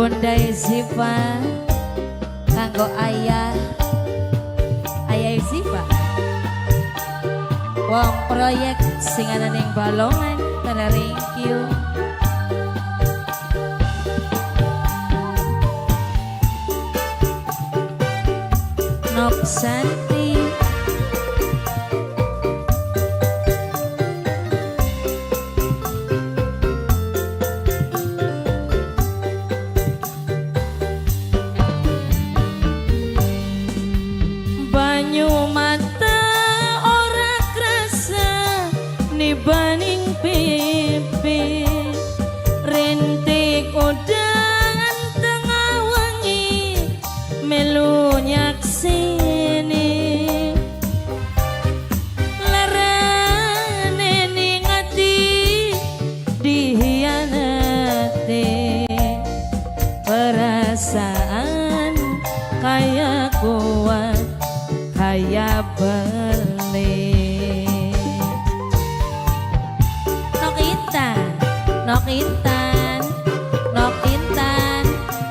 Bunda Ziva kanggo ayah Ziva wong proyek sing ana ning Balongan thank you. Noksanti banyu mata ora krasa nibaning pipi rintik udan tengah wengi melu nyaksini larane ning ati dihianati perasaan kaya kuat kaya beli nok intan nok intan nok intan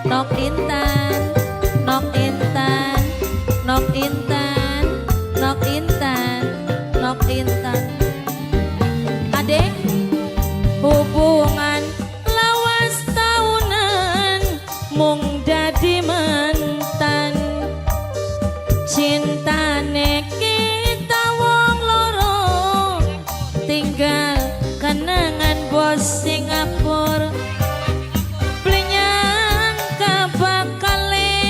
nok intan nok intan nok intan nok intan nok intan adek hubungan lawas tahunan mung dadi mantan cintane kita wong loro tinggal kenangan bos Singapura blinyang kabakale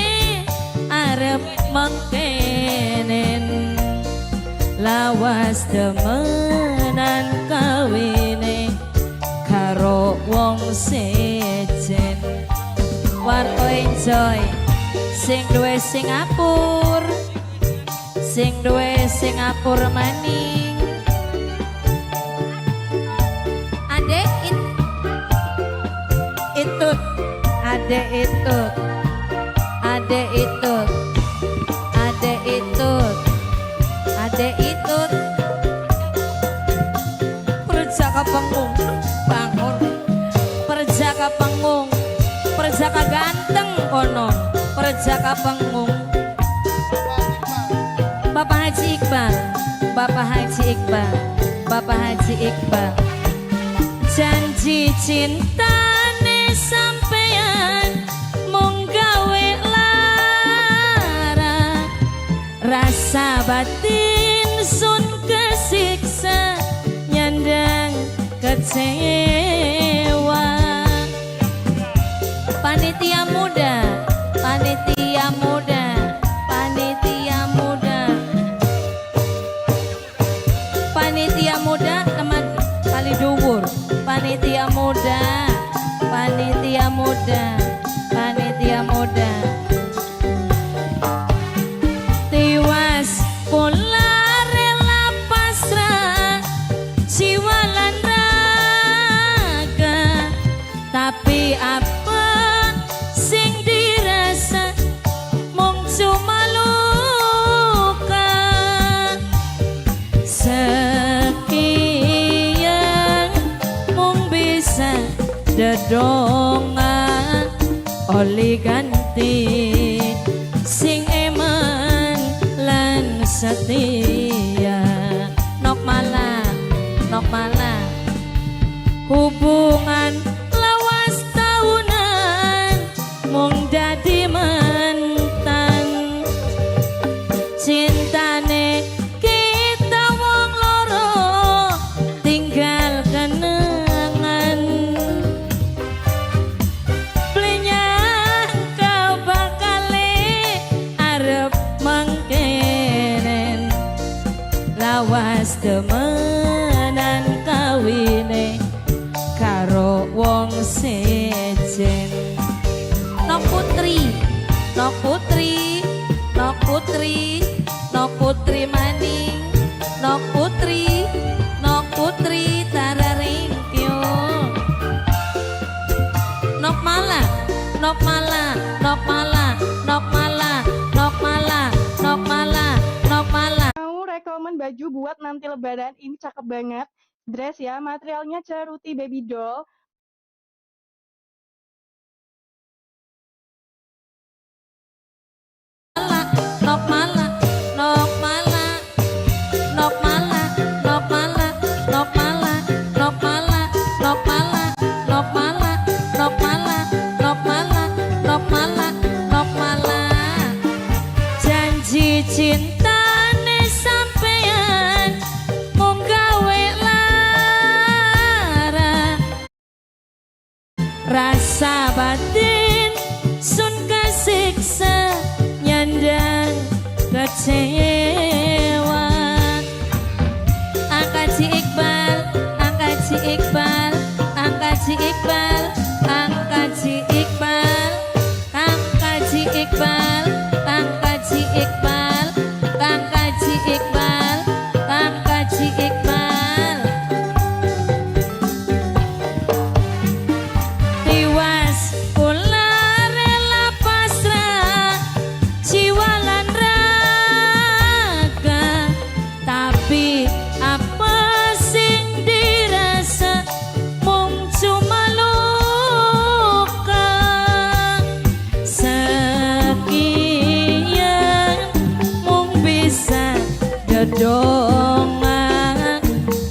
arep mengkenen lawas demenan kawine karo wong sejen warto enjoy sing duwe Singapura sing duwe Singapura maning adek itu adek itu adek itu adek itu adek itu perjaka panggung bangun perjaka panggung perjaka ganteng kono perjaka panggung Bapak Haji Iqbal, Bapak Haji Iqbal, Bapak Haji Iqbal. Janji cintane sampeyan mung gawe lara, rasa batin sun kesiksa nyandang kecewa. Panitia muda, panitia muda, panitia muda. Panitia muda teman kali dhuwur panitia muda panitia muda panitia muda tiwas pola rela pasrah jiwa lan raga tapi apa sing dirasa mung cuma luka dedonga oli ganti sing eman lan setia nok malah hubungan lawas tahunan mung dadi mantan cintane kita wong loro tinggal kenangan lawas demenan kawine karo wong sejen nok putri nok putri nok putri nok putri maning nok putri tararingkyo nok malah nok malah nok malah nok malah nok malah nok malah nok malah rekomen baju buat nanti lebaran ini cakep banget dress ya materialnya Ceruti baby doll mala, nok mala, nok mala, nok mala, nok mala, nok mala, nok mala, nok mala, nok mala, nok mala, nok mala, nok mala, nok mala. Janji cintane sampeyan mung gawe lara, rasa batin sun kesiksa nyandang kecewa. Angkaji Iqbal, Angkaji Iqbal, Angkaji Iqbal, Angkaji Iqbal, Angkaji Iqbal, Angkaji Iqbal, Angkaji Iqbal, Angkaji Iqbal. Tiwas kula rela pasrah jiwa lan raga, tapi apa sing dirasa mung cuma luka. Sekian mung bisa gedongan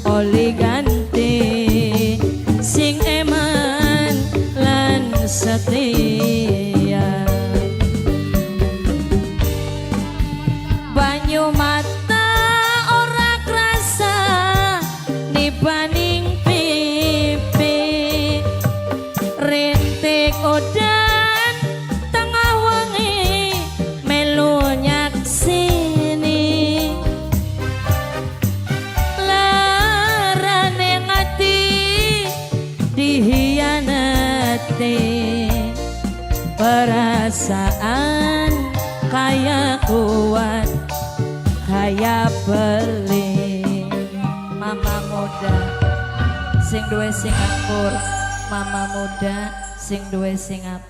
oli ganti sing eman lan setia. Banyu mata ora krasa nibaning pipi, rintik udan tengah wengi melu nyaksini. Larane ngati dihianati, perasaan kaya kuat kaya beli. Mama muda sing duwe Singapura, mama muda sing duwe Singapura.